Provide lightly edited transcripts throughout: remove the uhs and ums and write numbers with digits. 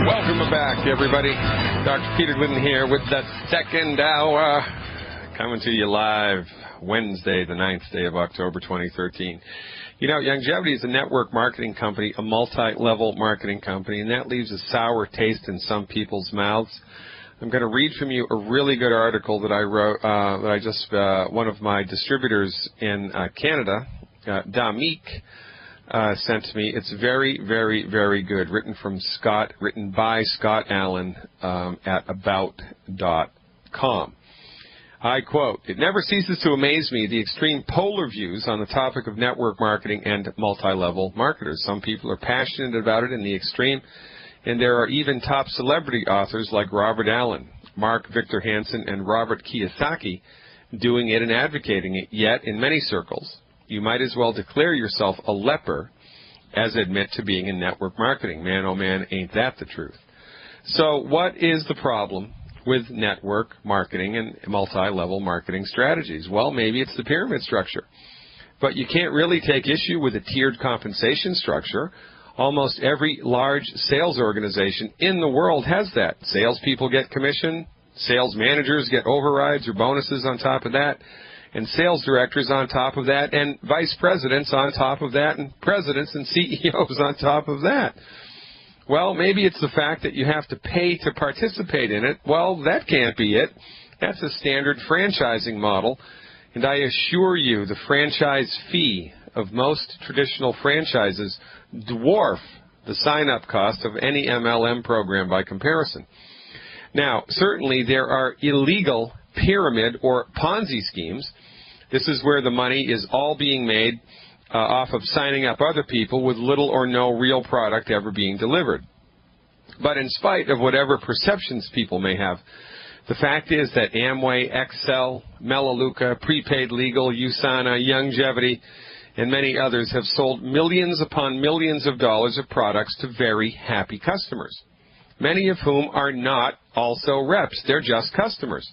Welcome back, everybody. Dr. Peter Glidden here with the second hour, coming to you live Wednesday, the 9th day of October 2013. You know, Longevity is a network marketing company, a multi-level marketing company, and that leaves a sour taste in some people's mouths. I'm going to read from you a really good article that I wrote, one of my distributors in Canada, Damik, sent to me. It's very, very, very good. Written by Scott Allen at about.com. I quote, "It never ceases to amaze me the extreme polar views on the topic of network marketing and multi-level marketers. Some people are passionate about it in the extreme, and there are even top celebrity authors like Robert Allen, Mark Victor Hansen, and Robert Kiyosaki doing it and advocating it. Yet, in many circles, you might as well declare yourself a leper as admit to being in network marketing. Man, oh man, ain't that the truth." So what is the problem with network marketing and multi-level marketing strategies? Well, maybe it's the pyramid structure. But you can't really take issue with a tiered compensation structure. Almost every large sales organization in the world has that. Salespeople get commission, sales managers get overrides or bonuses on top of that, and sales directors on top of that, and vice presidents on top of that, and presidents and CEOs on top of that. Well, maybe it's the fact that you have to pay to participate in it. Well, that can't be it. That's a standard franchising model, and I assure you the franchise fee of most traditional franchises dwarf the sign-up cost of any MLM program by comparison. Now, certainly there are illegal pyramid or Ponzi schemes. This is where the money is all being made off of signing up other people with little or no real product ever being delivered. But in spite of whatever perceptions people may have, the fact is that Amway, Excel, Melaleuca, Prepaid Legal, USANA, Longevity, and many others have sold millions upon millions of dollars of products to very happy customers, many of whom are not also reps. They're just customers.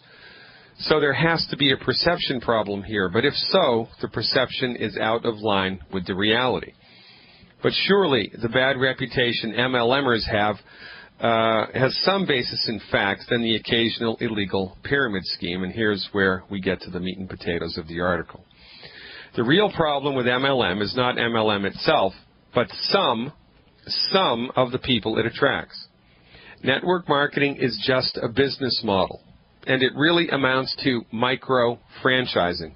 So there has to be a perception problem here, but if so, the perception is out of line with the reality. But surely the bad reputation MLMers have has some basis in fact than the occasional illegal pyramid scheme, and here's where we get to the meat and potatoes of the article. The real problem with MLM is not MLM itself, but some of the people it attracts. Network marketing is just a business model, and it really amounts to micro-franchising.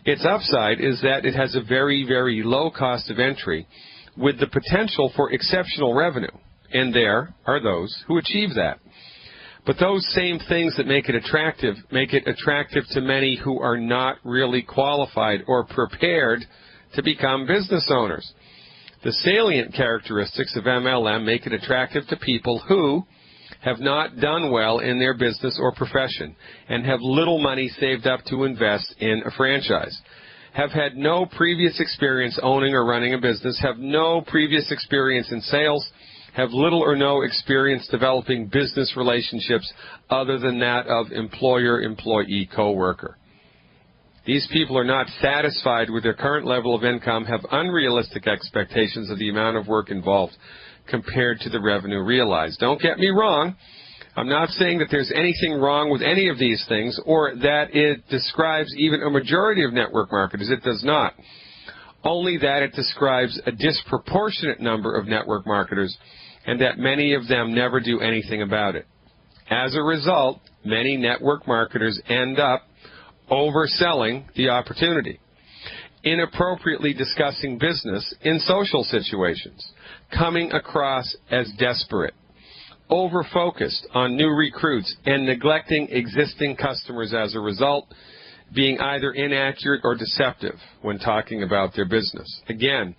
Its upside is that it has a very, very low cost of entry with the potential for exceptional revenue, and there are those who achieve that. But those same things that make it attractive to many who are not really qualified or prepared to become business owners. The salient characteristics of MLM make it attractive to people who have not done well in their business or profession and have little money saved up to invest in a franchise, have had no previous experience owning or running a business, have no previous experience in sales, have little or no experience developing business relationships other than that of employer-employee co-worker. These people are not satisfied with their current level of income, have unrealistic expectations of the amount of work involved compared to the revenue realized. Don't get me wrong. I'm not saying that there's anything wrong with any of these things or that it describes even a majority of network marketers. It does not. Only that it describes a disproportionate number of network marketers and that many of them never do anything about it. As a result, many network marketers end up overselling the opportunity, inappropriately discussing business in social situations, coming across as desperate, over-focused on new recruits, and neglecting existing customers as a result, being either inaccurate or deceptive when talking about their business. Again,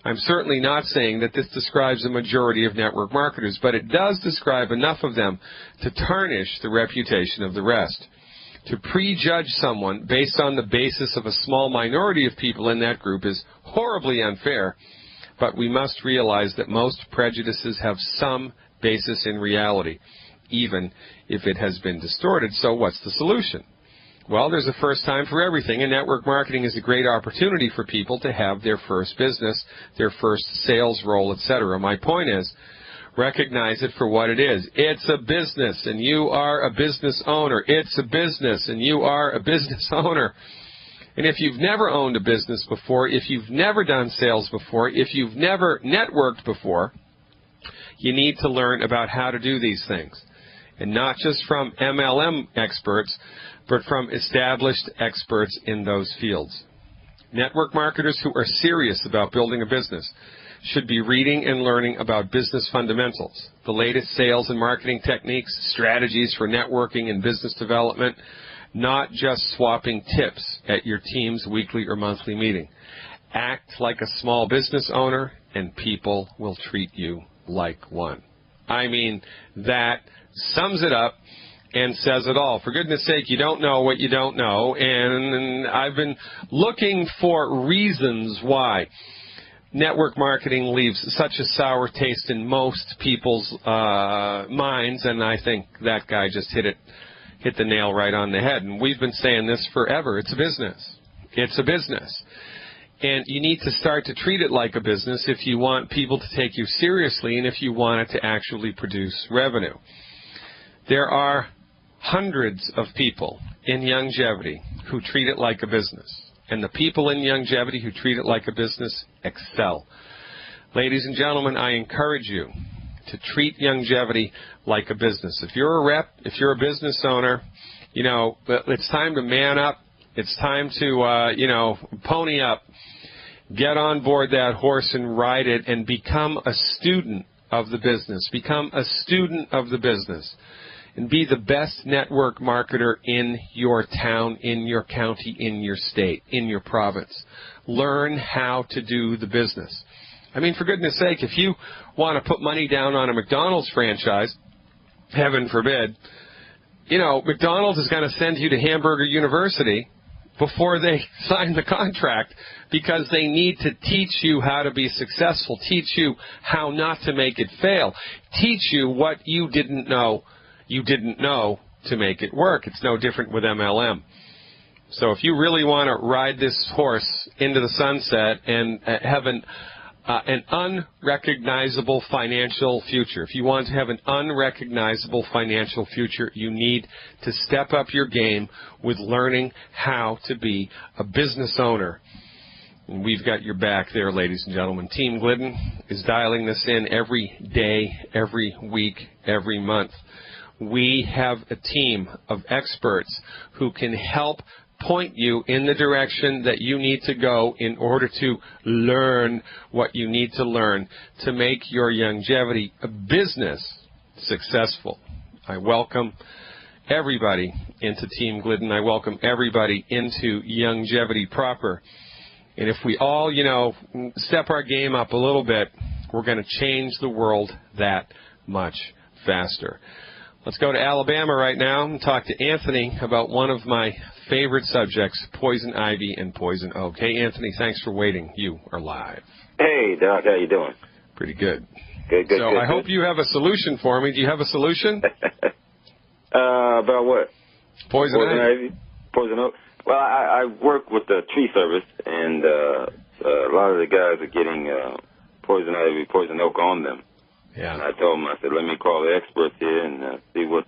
I'm certainly not saying that this describes a majority of network marketers, but it does describe enough of them to tarnish the reputation of the rest. To prejudge someone based on the basis of a small minority of people in that group is horribly unfair, but we must realize that most prejudices have some basis in reality, even if it has been distorted. So what's the solution? Well, there's a first time for everything, and network marketing is a great opportunity for people to have their first business, their first sales role, etc. My point is, Recognize it for what it is. It's a business, and you are a business owner. It's a business, and you are a business owner. And if you've never owned a business before, if you've never done sales before, if you've never networked before, you need to learn about how to do these things. And not just from MLM experts, but from established experts in those fields. Network marketers who are serious about building a business should be reading and learning about business fundamentals, the latest sales and marketing techniques, strategies for networking and business development, not just swapping tips at your team's weekly or monthly meeting. Act like a small business owner, and people will treat you like one. I mean, that sums it up and says it all. For goodness sake, you don't know what you don't know, and I've been looking for reasons why network marketing leaves such a sour taste in most people's minds, and I think that guy just hit the nail right on the head. And we've been saying this forever. It's a business. It's a business. And you need to start to treat it like a business if you want people to take you seriously and if you want it to actually produce revenue. There are hundreds of people in longevity who treat it like a business. And the people in longevity who treat it like a business excel. Ladies and gentlemen, I encourage you to treat longevity like a business. If you're a rep, if you're a business owner, you know, it's time to man up. It's time to, pony up. Get on board that horse and ride it and become a student of the business. Become a student of the business. And be the best network marketer in your town, in your county, in your state, in your province. Learn how to do the business. I mean, for goodness sake, if you want to put money down on a McDonald's franchise, heaven forbid, McDonald's is going to send you to Hamburger University before they sign the contract, because they need to teach you how to be successful, teach you how not to make it fail, teach you what you didn't know to make it work. It's no different with MLM. So if you really want to ride this horse into the sunset and have an unrecognizable financial future, if you want to have an unrecognizable financial future, you need to step up your game with learning how to be a business owner. And we've got your back there, ladies and gentlemen. Team Glidden is dialing this in every day, every week, every month. We have a team of experts who can help point you in the direction that you need to go in order to learn what you need to learn to make your longevity a business successful. I welcome everybody into Team Glidden. I welcome everybody into longevity proper. And if we all, step our game up a little bit, we're going to change the world that much faster. Let's go to Alabama right now and talk to Anthony about one of my favorite subjects, poison ivy and poison oak. Hey, Anthony, thanks for waiting. You are live. Hey, Doc, how you doing? Pretty good. Good. So I hope you have a solution for me. Do you have a solution? About what? Poison ivy. Poison oak. Well, I work with the tree service, and a lot of the guys are getting poison ivy, poison oak on them. Yeah. And I told them, I said, let me call the experts here and see what.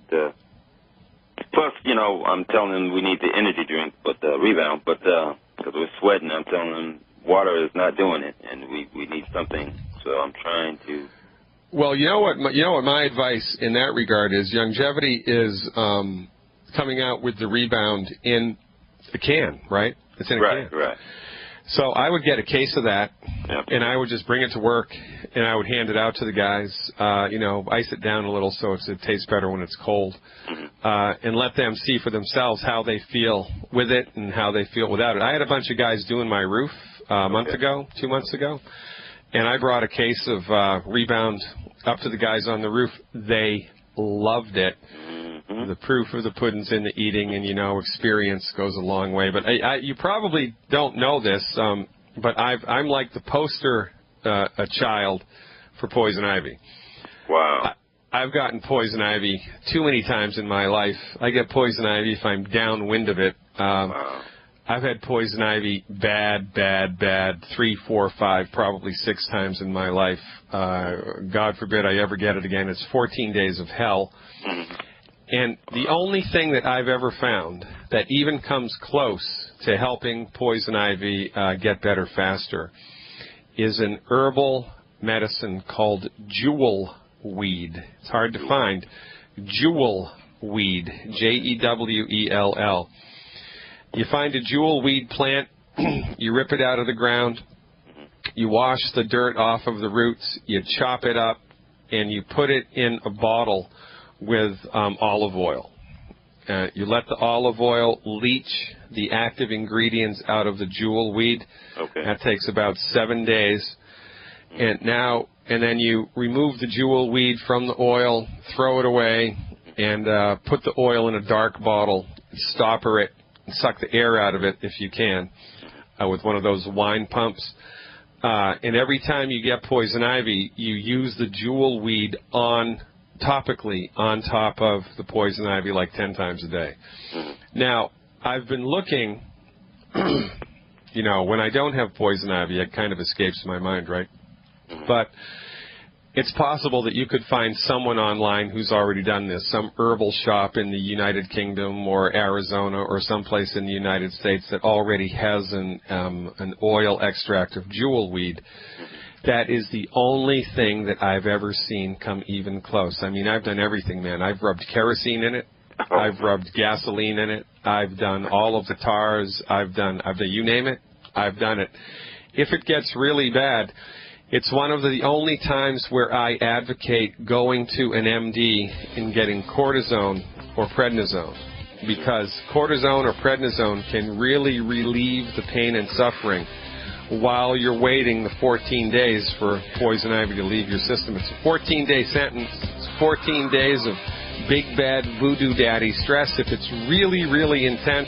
Plus, I'm telling them we need the energy drink, but rebound, but because we're sweating, I'm telling them water is not doing it, and we need something. So I'm trying to. Well, you know what my advice in that regard is. Longevity is coming out with the rebound in a can, right? It's in a can. Right. So I would get a case of that, yep, and I would just bring it to work, and I would hand it out to the guys, ice it down a little so it tastes better when it's cold, and let them see for themselves how they feel with it and how they feel without it. I had a bunch of guys doing my roof a month ago, 2 months ago, and I brought a case of Rebound up to the guys on the roof. They loved it. The proof of the pudding's in the eating, and experience goes a long way. But you probably don't know this, but I'm like the poster child for poison ivy. Wow. I've gotten poison ivy too many times in my life. I get poison ivy if I'm downwind of it. Wow. I've had poison ivy bad, 3, 4, 5, probably 6 times in my life. God forbid I ever get it again. It's 14 days of hell. And the only thing that I've ever found that even comes close to helping poison ivy get better faster is an herbal medicine called jewel weed. It's hard to find. Jewel weed, Jewell. You find a jewel weed plant, you rip it out of the ground, you wash the dirt off of the roots, you chop it up, and you put it in a bottle with olive oil. You let the olive oil leach the active ingredients out of the jewel weed. Okay. That takes about 7 days. And then you remove the jewel weed from the oil, throw it away, and put the oil in a dark bottle, stopper it, and suck the air out of it if you can with one of those wine pumps. And every time you get poison ivy, you use the jewel weed topically on top of the poison ivy like 10 times a day. Now, I've been looking, when I don't have poison ivy, it kind of escapes my mind, right? But it's possible that you could find someone online who's already done this, some herbal shop in the United Kingdom or Arizona or someplace in the United States that already has an oil extract of jewel weed. That is the only thing that I've ever seen come even close. I mean, I've done everything, man. I've rubbed kerosene in it. I've rubbed gasoline in it. I've done all of the tars. I've done you name it, I've done it. If it gets really bad, it's one of the only times where I advocate going to an MD and getting cortisone or prednisone, because cortisone or prednisone can really relieve the pain and suffering while you're waiting the 14 days for poison ivy to leave your system. It's a 14-day sentence. It's 14 days of big bad voodoo daddy stress. If it's really, really intense,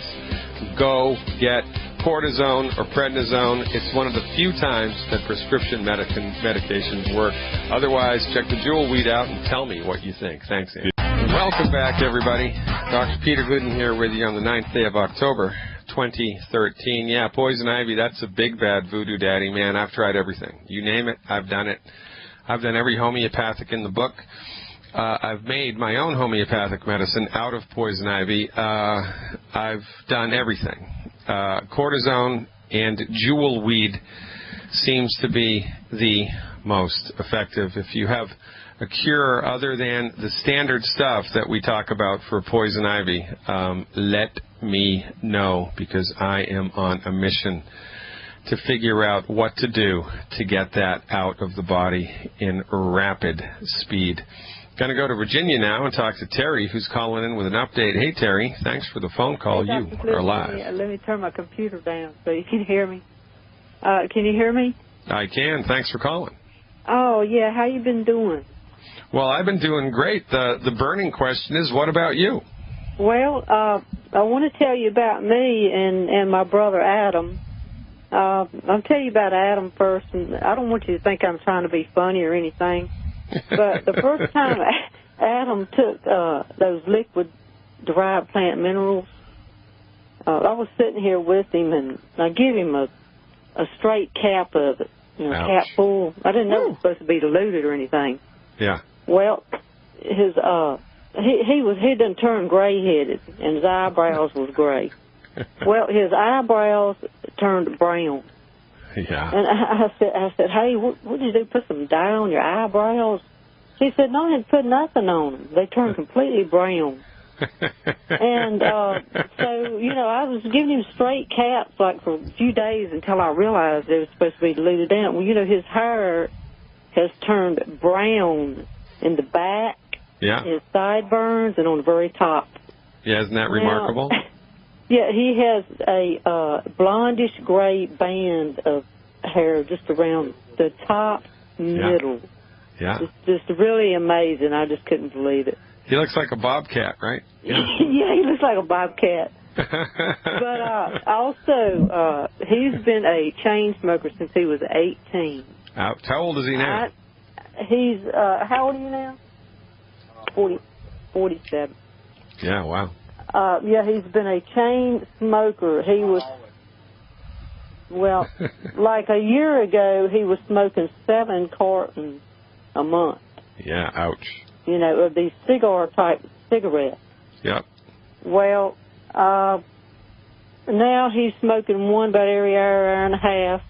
go get cortisone or prednisone. It's one of the few times that prescription medications work. Otherwise, check the jewel weed out and tell me what you think. Thanks, Andy. Welcome back, everybody. Dr. Peter Glidden here with you on the 9th day of October, 2013. Yeah, poison ivy, that's a big bad voodoo daddy, man. I've tried everything. You name it, I've done it. I've done every homeopathic in the book. I've made my own homeopathic medicine out of poison ivy. I've done everything. Cortisone and jewel weed seems to be the most effective. If you have a cure other than the standard stuff that we talk about for poison ivy, let me know, because I am on a mission to figure out what to do to get that out of the body in rapid speed. Going to go to Virginia now and talk to Terry, who's calling in with an update. Hey, Terry, thanks for the phone call. Hey, you are live. Let me turn my computer down so you can hear me. Can you hear me? I can. Thanks for calling. Oh, yeah. How you been doing? Well, I've been doing great. The burning question is, what about you? Well, I want to tell you about me and my brother Adam. I'll tell you about Adam first, and I don't want you to think I'm trying to be funny or anything. But the first time Adam took those liquid-derived plant minerals, I was sitting here with him, and I give him a straight cap of it, cap full. I didn't know it was supposed to be diluted or anything. Yeah. Well, his he done turned gray-headed, and his eyebrows was gray. Well, his eyebrows turned brown. Yeah. And I said, hey, what did you do? Put some dye on your eyebrows? He said, no, I didn't put nothing on them. They turned completely brown. And so, I was giving him straight caps like for a few days until I realized it was supposed to be diluted down. Well, his hair has turned brown in the back, his sideburns, and on the very top. Yeah, isn't that remarkable? Yeah, he has a blondish gray band of hair just around the top middle. Yeah. Just really amazing. I just couldn't believe it. He looks like a bobcat, right? Yeah, yeah, he looks like a bobcat. But also, he's been a chain smoker since he was 18. How old is he now? He's, how old are you now? 47. Yeah, wow. Yeah, he's been a chain smoker. He was Well, like a year ago, he was smoking 7 cartons a month. Yeah, ouch. You know, of these cigar-type cigarettes. Yep. Well, now he's smoking one about every hour and a half.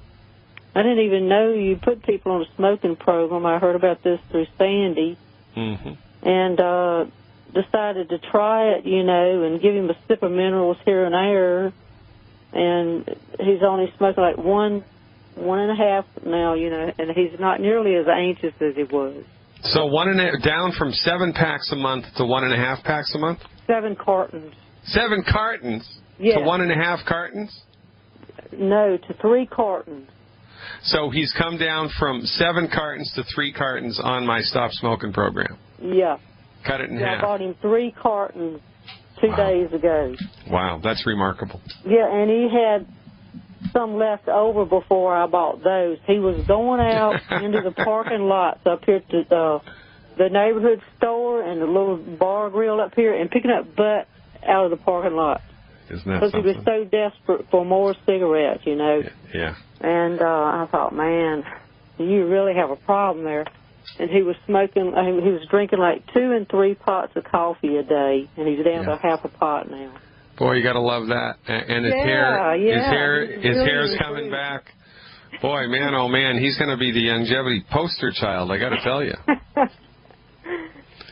I didn't even know you put people on a smoking program. I heard about this through Sandy. Mm-hmm. And decided to try it, you know, and give him a sip of minerals here and there. And he's only smoking like one and a half now, you know, and he's not nearly as anxious as he was. So down from 7 packs a month to 1.5 packs a month? 7 cartons. 7 cartons? Yeah. To 1.5 cartons? No, to 3 cartons. So he's come down from 7 cartons to 3 cartons on my Stop Smoking program. Yeah. Cut it in I half. bought him 3 cartons 2 days ago. Wow, that's remarkable. Yeah, and he had some left over before I bought those. He was going out into the parking lots up here to the neighborhood store and the little bar grill up here and picking up butt out of the parking lot. Isn't that because something? he was so desperate for more cigarettes, you know. Yeah. And I thought, man, you really have a problem there. And he was smoking, he was drinking like 2 and 3 pots of coffee a day, and he's down to half a pot now. Boy, you got to love that. And his hair's coming back. Boy, man, oh man, he's going to be the longevity poster child, I got to tell you.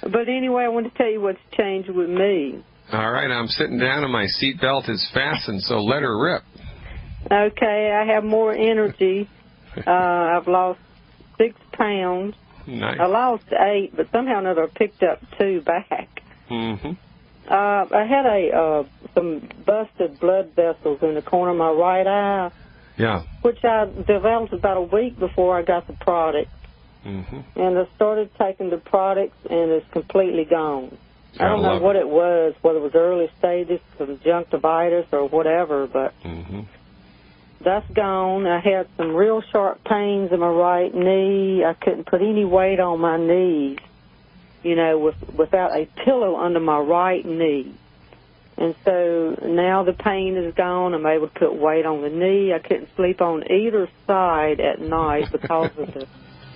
But anyway, I want to tell you what's changed with me. All right, I'm sitting down and my seatbelt is fastened, so let her rip. Okay, I have more energy. I've lost 6 pounds. Nice. I lost 8, but somehow or another I picked up 2 back. Mm-hmm. I had some busted blood vessels in the corner of my right eye. Yeah. Which I developed about a week before I got the product. Mm-hmm. And I started taking the products, and it's completely gone. I don't know what it was, whether it was early stages, conjunctivitis or whatever, but that's gone. I had some real sharp pains in my right knee. I couldn't put any weight on my knees, you know, without a pillow under my right knee. And so now the pain is gone. I'm able to put weight on the knee. I couldn't sleep on either side at night because of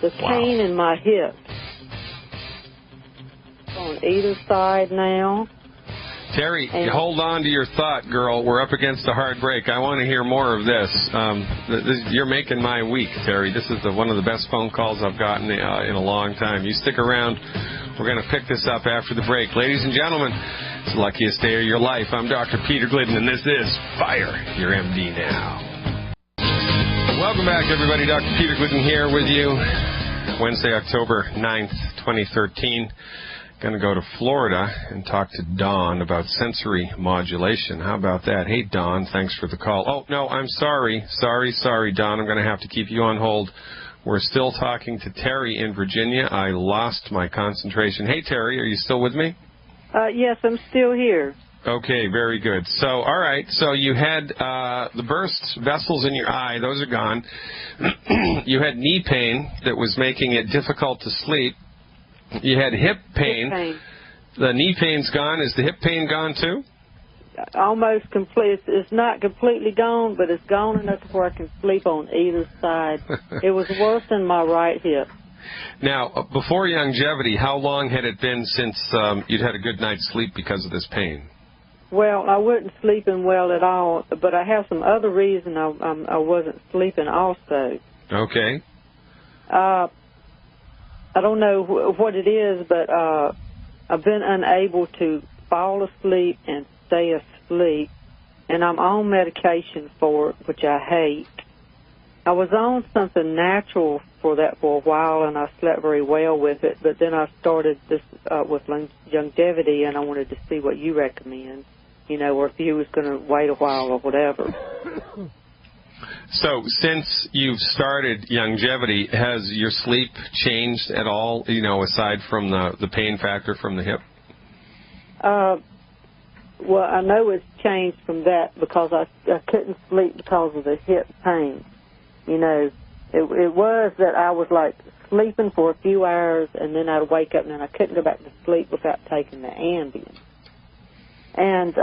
the pain in my hip. On either side now. Terry, hold on to your thought, girl. We're up against a hard break. I want to hear more of this. You're making my week, Terry. This is one of the best phone calls I've gotten in a long time. You stick around. We're going to pick this up after the break. Ladies and gentlemen, it's the luckiest day of your life. I'm Dr. Peter Glidden, and this is Fire Your MD Now. Welcome back, everybody. Dr. Peter Glidden here with you. Wednesday, October 9th, 2013. Going to go to Florida and talk to Dawn about sensory modulation. How about that? Hey, Dawn, thanks for the call. Oh, no, I'm sorry. Sorry, Dawn. I'm going to have to keep you on hold. We're still talking to Terry in Virginia. I lost my concentration. Hey, Terry, are you still with me? Yes, I'm still here. Okay, very good. So, all right, so you had the burst vessels in your eye. Those are gone. You had knee pain that was making it difficult to sleep. You had hip pain. The knee pain's gone. Is the hip pain gone too? Almost complete. It's not completely gone, but it's gone enough to where I can sleep on either side. It was worse than my right hip. Now, before longevity, how long had it been since you'd had a good night's sleep because of this pain? Well, I wasn't sleeping well at all, but I have some other reason I wasn't sleeping also. Okay. I don't know what it is, but I've been unable to fall asleep and stay asleep, and I'm on medication for it, which I hate. I was on something natural for that for a while, and I slept very well with it, but then I started this with longevity, and I wanted to see what you recommend, you know, or if you was going to wait a while or whatever. So since you've started longevity, has your sleep changed at all, you know, aside from the pain factor from the hip? Well, I know it's changed from that because I couldn't sleep because of the hip pain. You know, it was that I was like sleeping for a few hours and then I'd wake up and then I couldn't go back to sleep without taking the Ambien. And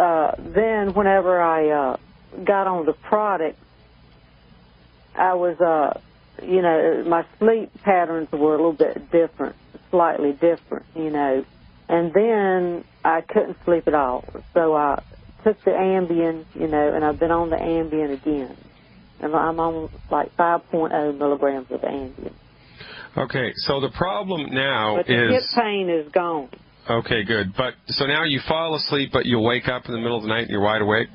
then whenever I got on the product, I was, my sleep patterns were a little bit different, slightly different, And then I couldn't sleep at all. So I took the Ambien, and I've been on the Ambien again. And I'm on like 5.0 milligrams of Ambien. Okay, so the problem now but the hip pain is gone. Okay, good. But so now you fall asleep, but you wake up in the middle of the night and you're wide awake?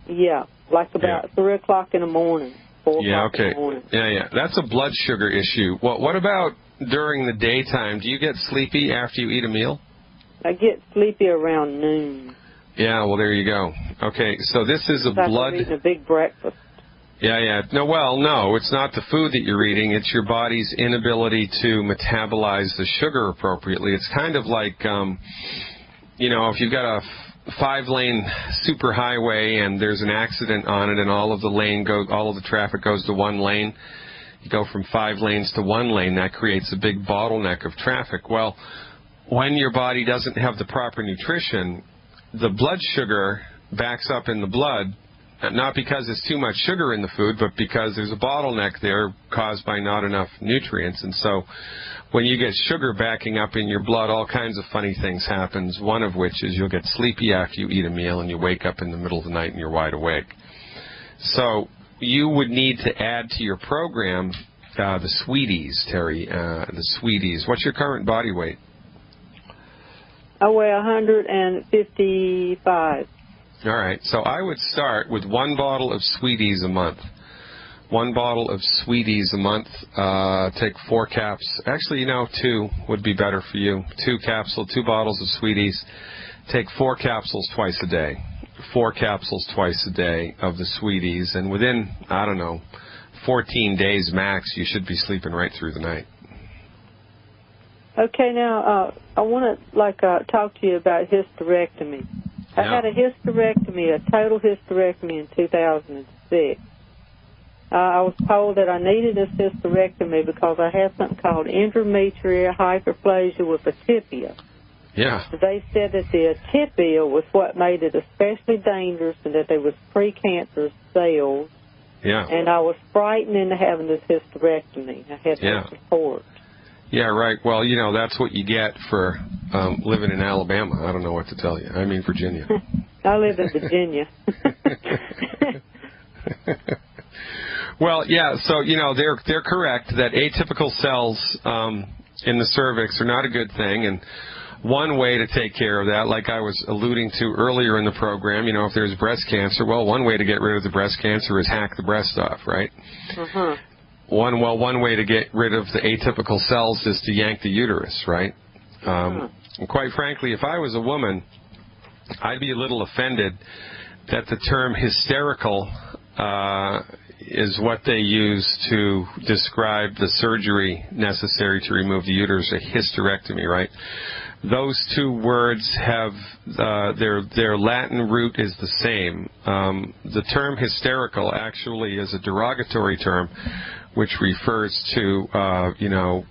Yeah, like about 3 o'clock in the morning, 4 o'clock in the morning. Yeah. That's a blood sugar issue. What about during the daytime? Do you get sleepy after you eat a meal? I get sleepy around noon. Yeah, well, there you go. Okay, so this is a blood... I'm eating a big breakfast. Yeah. No, it's not the food that you're eating. It's your body's inability to metabolize the sugar appropriately. It's kind of like, if you've got a 5-lane superhighway and there's an accident on it and all of the traffic goes to one lane, you go from 5 lanes to 1 lane, that creates a big bottleneck of traffic. Well, when your body doesn't have the proper nutrition, the blood sugar backs up in the blood, not because there's too much sugar in the food, but because there's a bottleneck there caused by not enough nutrients. And so when you get sugar backing up in your blood, all kinds of funny things happen, one of which is you'll get sleepy after you eat a meal and you wake up in the middle of the night and you're wide awake. So you would need to add to your program the sweeties, Terry, the sweeties. What's your current body weight? I weigh 155. All right, so I would start with 1 bottle of sweeties a month. 1 bottle of sweeties a month. Take 4 caps. Actually, 2 would be better for you. 2 bottles of sweeties. Take 4 capsules twice a day. 4 capsules twice a day of the sweeties. And within, 14 days max, you should be sleeping right through the night. Okay, now, I want to, talk to you about hysterectomy. I had a hysterectomy, a total hysterectomy in 2006. I was told that I needed this hysterectomy because I had something called endometrial hyperplasia with atypia. Yeah. They said that the atypia was what made it especially dangerous and that there was precancerous cells. Yeah. And I was frightened into having this hysterectomy. I had no support. Yeah, right. Well, that's what you get for living in Alabama. I don't know what to tell you. I mean, Virginia. I live in Virginia. Well, yeah, so, they're correct that atypical cells in the cervix are not a good thing. And one way to take care of that, like I was alluding to earlier in the program, if there's breast cancer, well, one way to get rid of the breast cancer is hack the breast off, right? Uh-huh. One way to get rid of the atypical cells is to yank the uterus, right? And quite frankly, if I was a woman, I'd be a little offended that the term hysterical is what they use to describe the surgery necessary to remove the uterus, a hysterectomy, right? Those 2 words have their Latin root is the same. The term hysterical actually is a derogatory term, which refers to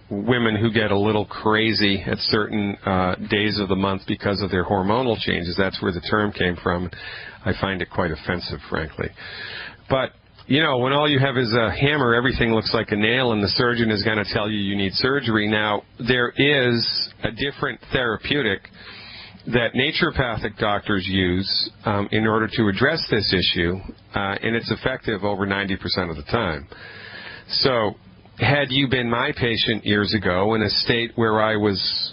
women who get a little crazy at certain days of the month because of their hormonal changes. That's where the term came from. I find it quite offensive, frankly. But when all you have is a hammer, everything looks like a nail, and the surgeon is going to tell you need surgery. Now, there is a different therapeutic that naturopathic doctors use in order to address this issue, and it's effective over 90% of the time. So, had you been my patient years ago in a state where I was,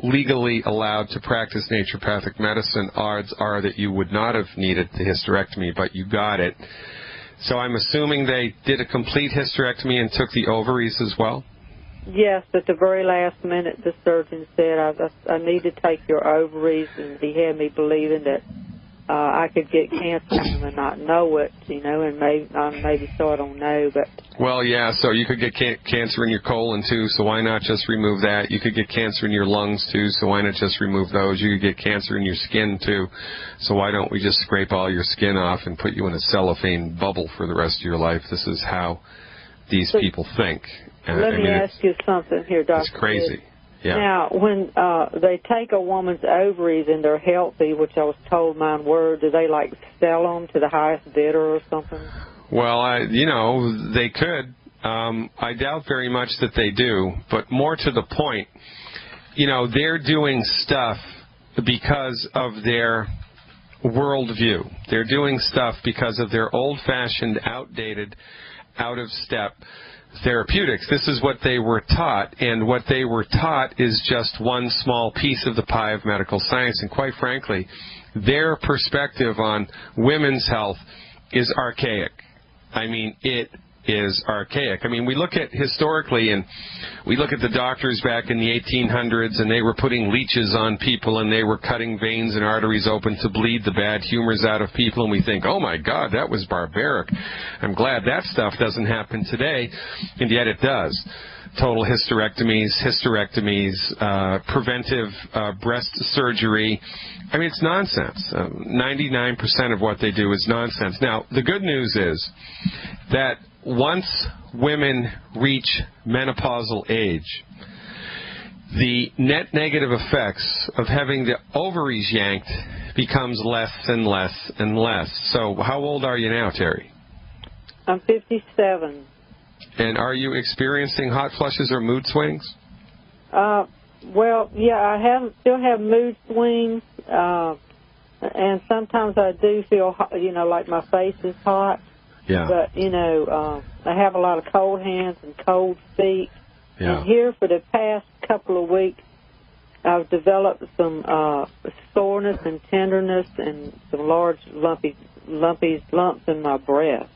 legally allowed to practice naturopathic medicine, odds are that you would not have needed the hysterectomy, but you got it. So I'm assuming they did a complete hysterectomy and took the ovaries as well? Yes, at the very last minute, the surgeon said, I need to take your ovaries, and he had me believing that I could get cancer and not know it, and maybe so I don't know. But well, yeah, so you could get cancer in your colon, too, so why not just remove that? You could get cancer in your lungs, too, so why not just remove those? You could get cancer in your skin, too, so why don't we just scrape all your skin off and put you in a cellophane bubble for the rest of your life? This is how these people think. Let me ask you something here, Dr. It's crazy. Yeah. Now, when they take a woman's ovaries and they're healthy, which I was told mine were, do they, sell them to the highest bidder or something? Well, they could. I doubt very much that they do, but more to the point, they're doing stuff because of their worldview. They're doing stuff because of their old-fashioned, outdated, out-of-step therapeutics. This is what they were taught, and what they were taught is just one small piece of the pie of medical science, and quite frankly, their perspective on women's health is archaic. It is archaic. We look at historically, and we look at the doctors back in the 1800s, and they were putting leeches on people, and they were cutting veins and arteries open to bleed the bad humors out of people, and we think, oh my God, that was barbaric. I'm glad that stuff doesn't happen today, and yet it does. Total hysterectomies, preventive breast surgery. It's nonsense. 99% of what they do is nonsense. Now, the good news is that once women reach menopausal age, the net negative effects of having the ovaries yanked becomes less and less and less. So how old are you now, Terry? I'm 57. And are you experiencing hot flushes or mood swings? Well, yeah, I still have mood swings, and sometimes I do feel, like my face is hot. Yeah. But, I have a lot of cold hands and cold feet. Yeah. And here for the past couple of weeks, I've developed some soreness and tenderness and some large lumps in my breast.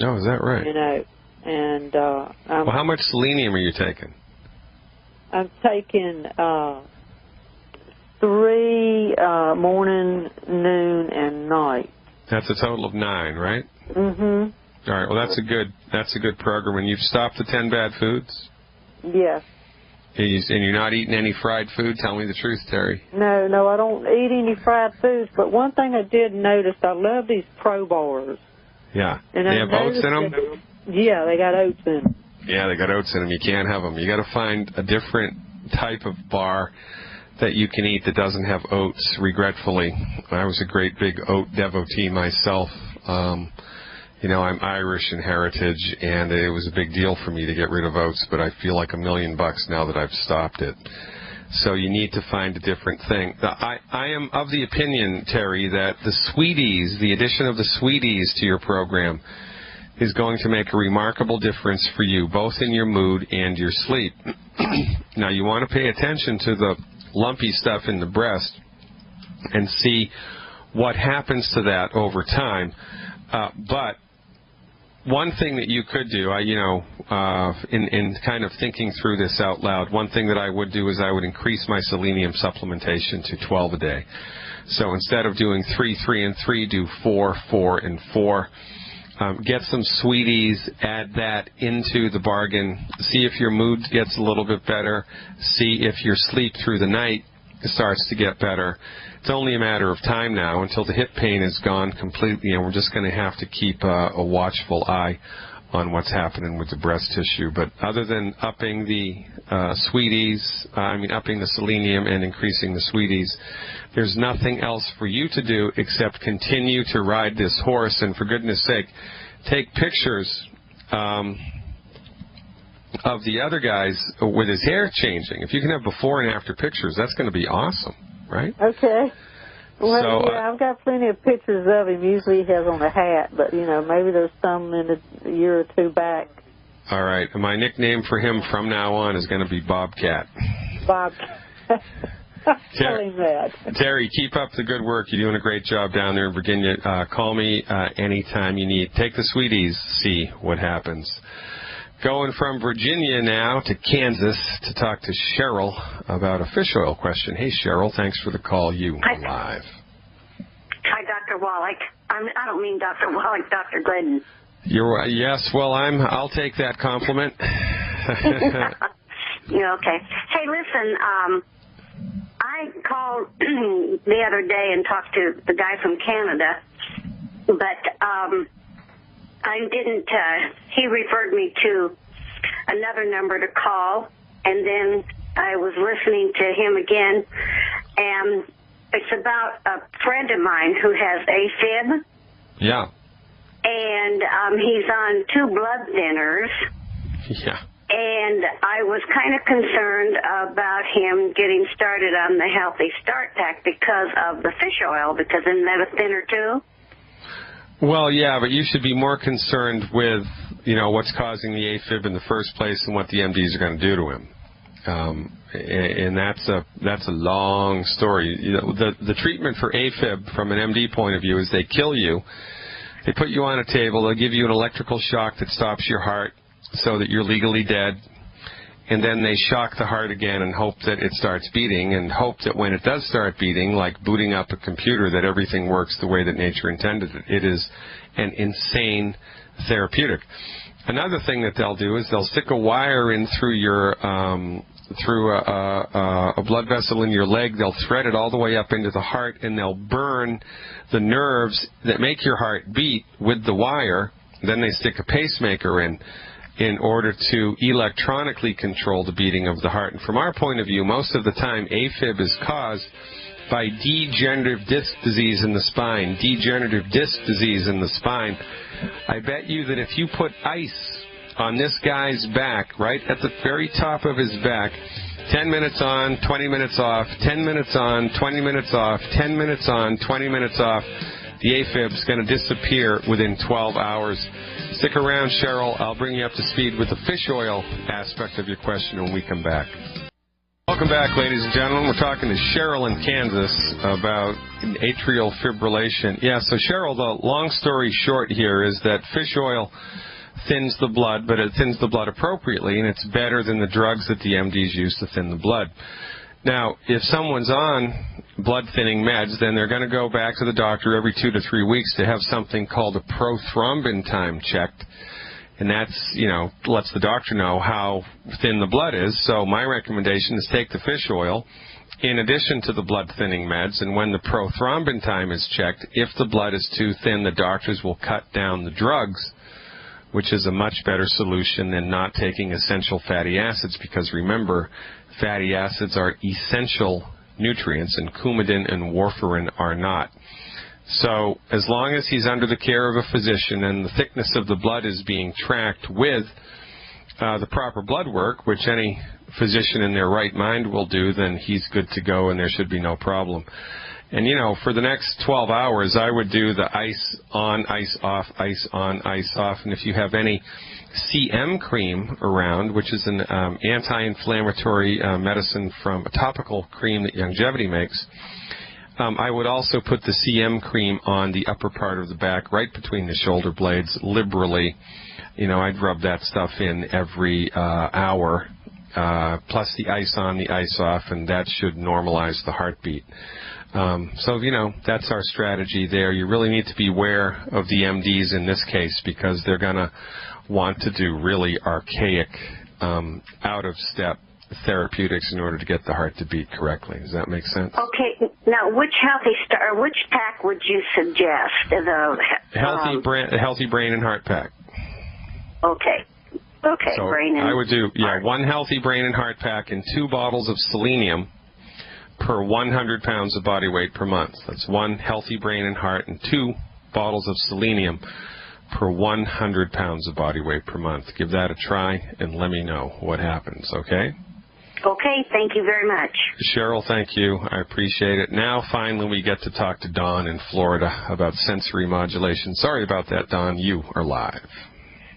Oh, is that right? And well, how much selenium are you taking? I'm taking 3 morning, noon, and night. That's a total of 9, right? Mm-hmm. All right. Well, that's a good program. And you've stopped the 10 bad foods? Yes. And you're not eating any fried food? Tell me the truth, Terry. No, I don't eat any fried foods. But one thing I did notice, I love these Pro Bars. Yeah. And they have oats in them? Yeah, they got oats in them. Yeah, they got oats in them. You can't have them. You got to find a different type of bar that you can eat that doesn't have oats, regretfully. I was a great big oat devotee myself. I'm Irish in heritage, and it was a big deal for me to get rid of oats, but I feel like $1 million now that I've stopped it. So you need to find a different thing. I am of the opinion, Terry, that the addition of the sweeties to your program is going to make a remarkable difference for you, both in your mood and your sleep. Now, you want to pay attention to the lumpy stuff in the breast and see what happens to that over time. But one thing that you could do, in kind of thinking through this out loud, one thing that I would do is I would increase my selenium supplementation to 12 a day. So instead of doing 3, 3, and 3, do 4, 4, and 4. Get some sweeties, add that into the bargain. See if your mood gets a little bit better. See if your sleep through the night starts to get better. It's only a matter of time now until the hip pain is gone completely, and we're just going to have to keep a watchful eye on what's happening with the breast tissue. But other than upping the upping the selenium and increasing the sweeties, there's nothing else for you to do except continue to ride this horse. And for goodness sake, take pictures of the other guys with his hair changing. If you can have before and after pictures, that's going to be awesome, right? Okay. Well, so, yeah, I've got plenty of pictures of him. Usually he has on a hat, but, maybe there's some in a year or two back. All right. My nickname for him from now on is going to be Bobcat. Bob. Tell him that. Terry, keep up the good work. You're doing a great job down there in Virginia. Call me anytime you need. Take the sweeties, see what happens. Going from Virginia now to Kansas to talk to Cheryl about a fish oil question. Hey, Cheryl, thanks for the call. You live. Hi, Dr. Wallach. I don't mean Dr. Wallach, Dr. Glidden. Yes, well, I'll take that compliment. Yeah, okay. Hey, listen, I called the other day and talked to the guy from Canada, but I didn't, he referred me to another number to call, and then I was listening to him again, and it's about a friend of mine who has AFib. Yeah. and he's on 2 blood thinners. Yeah. And I was kind of concerned about him getting started on the Healthy Start Pack because of the fish oil, because isn't that a thinner too? Well, yeah, but you should be more concerned with, what's causing the AFib in the first place and what the MDs are going to do to him. And that's a long story. The treatment for AFib from an MD point of view is they kill you. They put you on a table. They'll give you an electrical shock that stops your heart so that you're legally dead. And then they shock the heart again and hope that it starts beating, and hope that when it does start beating, like booting up a computer, that everything works the way that nature intended it. It is an insane therapeutic. Another thing that they'll do is they'll stick a wire in through your through a blood vessel in your leg. They'll thread it all the way up into the heart, and they'll burn the nerves that make your heart beat with the wire. Then they stick a pacemaker in order to electronically control the beating of the heart. And from our point of view, most of the time AFib is caused by degenerative disc disease in the spine. Degenerative disc disease in the spine. I bet you that if you put ice on this guy's back, right at the very top of his back, 10 minutes on, 20 minutes off, 10 minutes on, 20 minutes off, 10 minutes on, 20 minutes off, the AFib's going to disappear within 12 hours. Stick around, Cheryl. I'll bring you up to speed with the fish oil aspect of your question when we come back. Welcome back, ladies and gentlemen. We're talking to Cheryl in Kansas about atrial fibrillation. Yeah, so Cheryl, the long story short here is that fish oil thins the blood, but it thins the blood appropriately, and it's better than the drugs that the MDs use to thin the blood. Now, if someone's on blood-thinning meds, then they're going to go back to the doctor every 2 to 3 weeks to have something called a prothrombin time checked. And that's, lets the doctor know how thin the blood is. So my recommendation is take the fish oil in addition to the blood-thinning meds. And when the prothrombin time is checked, if the blood is too thin, the doctors will cut down the drugs, which is a much better solution than not taking essential fatty acids, because remember, fatty acids are essential nutrients, and coumadin and warfarin are not. So as long as he's under the care of a physician and the thickness of the blood is being tracked with the proper blood work, which any physician in their right mind will do, then he's good to go and there should be no problem. And, for the next 12 hours, I would do the ice on, ice off, ice on, ice off. And if you have any CM cream around, which is an anti-inflammatory medicine from a topical cream that Longevity makes, I would also put the CM cream on the upper part of the back, right between the shoulder blades, liberally. I'd rub that stuff in every hour, plus the ice on, the ice off, and that should normalize the heartbeat. So, that's our strategy there. You really need to be aware of the MDs in this case, because they're going to want to do really archaic, out-of-step therapeutics in order to get the heart to beat correctly. Does that make sense? Okay. Now, which which pack would you suggest? Healthy Brain and Heart Pack. Okay. Okay. So brain and I would do heart. 1 Healthy Brain and Heart Pack and 2 bottles of selenium per 100 pounds of body weight per month. That's 1 Healthy Brain and Heart and 2 bottles of selenium per 100 pounds of body weight per month. Give that a try and let me know what happens, okay? Okay, thank you very much. Cheryl, thank you. I appreciate it. Now, finally, we get to talk to Dawn in Florida about sensory modulation. Sorry about that, Dawn. You are live.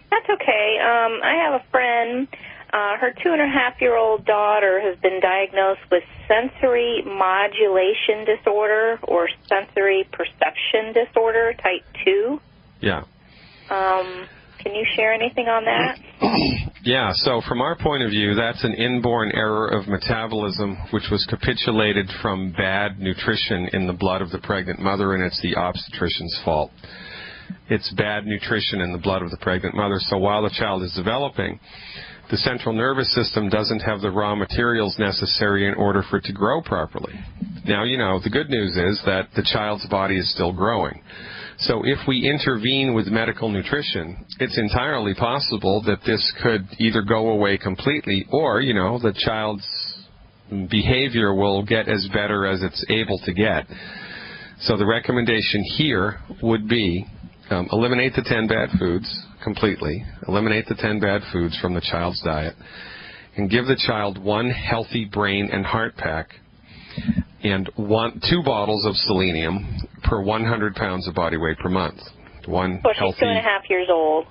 That's okay. I have a friend. Her 2.5-year-old daughter has been diagnosed with sensory modulation disorder, or sensory perception disorder, type 2. Yeah. Can you share anything on that? Yeah, so from our point of view, that's an inborn error of metabolism, which was capitulated from bad nutrition in the blood of the pregnant mother, and it's the obstetrician's fault. It's bad nutrition in the blood of the pregnant mother. So while the child is developing, the central nervous system doesn't have the raw materials necessary in order for it to grow properly. Now, the good news is that the child's body is still growing. So if we intervene with medical nutrition, it's entirely possible that this could either go away completely or, the child's behavior will get as better as it's able to get. So the recommendation here would be eliminate the 10 bad foods completely. Eliminate the 10 bad foods from the child's diet. And give the child one healthy brain and heart pack and 2 bottles of selenium per 100 pounds of body weight per month. Well, she's 2.5 years old.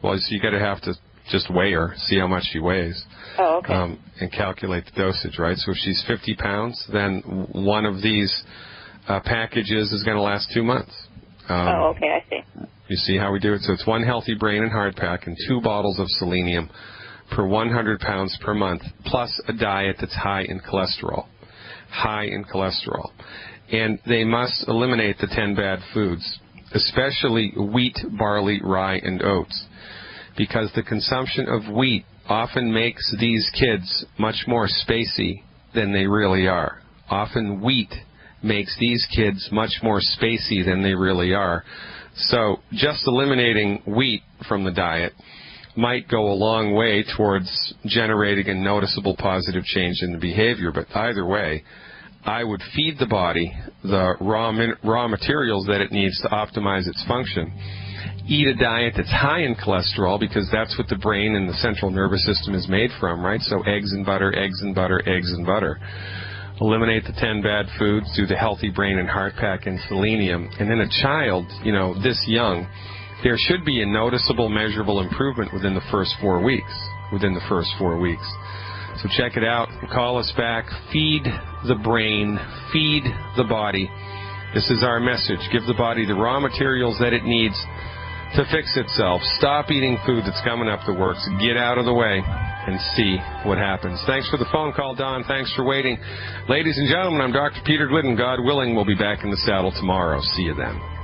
Well, so you got to have to just weigh her, see how much she weighs. Oh, okay. And calculate the dosage, right? So if she's 50 pounds, then one of these packages is going to last 2 months. Okay, I see. You see how we do it? So it's 1 healthy brain and heart pack and 2 bottles of selenium per 100 pounds per month, plus a diet that's high in cholesterol. High in cholesterol. And they must eliminate the 10 bad foods, especially wheat, barley, rye, and oats, because the consumption of wheat often makes these kids much more spacey than they really are. Often wheat makes these kids much more spacey than they really are. So just eliminating wheat from the diet might go a long way towards generating a noticeable positive change in the behavior. But either way, I would feed the body the raw materials that it needs to optimize its function. Eat a diet that's high in cholesterol, because that's what the brain and the central nervous system is made from, right? So eggs and butter, eggs and butter, eggs and butter. Eliminate the 10 bad foods, do the healthy brain and heart pack and selenium. And in a child, this young, there should be a noticeable, measurable improvement within the first 4 weeks. So check it out. Call us back. Feed the brain. Feed the body. This is our message. Give the body the raw materials that it needs to fix itself. Stop eating food that's coming up the works. Get out of the way and see what happens. Thanks for the phone call, Don. Thanks for waiting. Ladies and gentlemen, I'm Dr. Peter Glidden. God willing, we'll be back in the saddle tomorrow. See you then.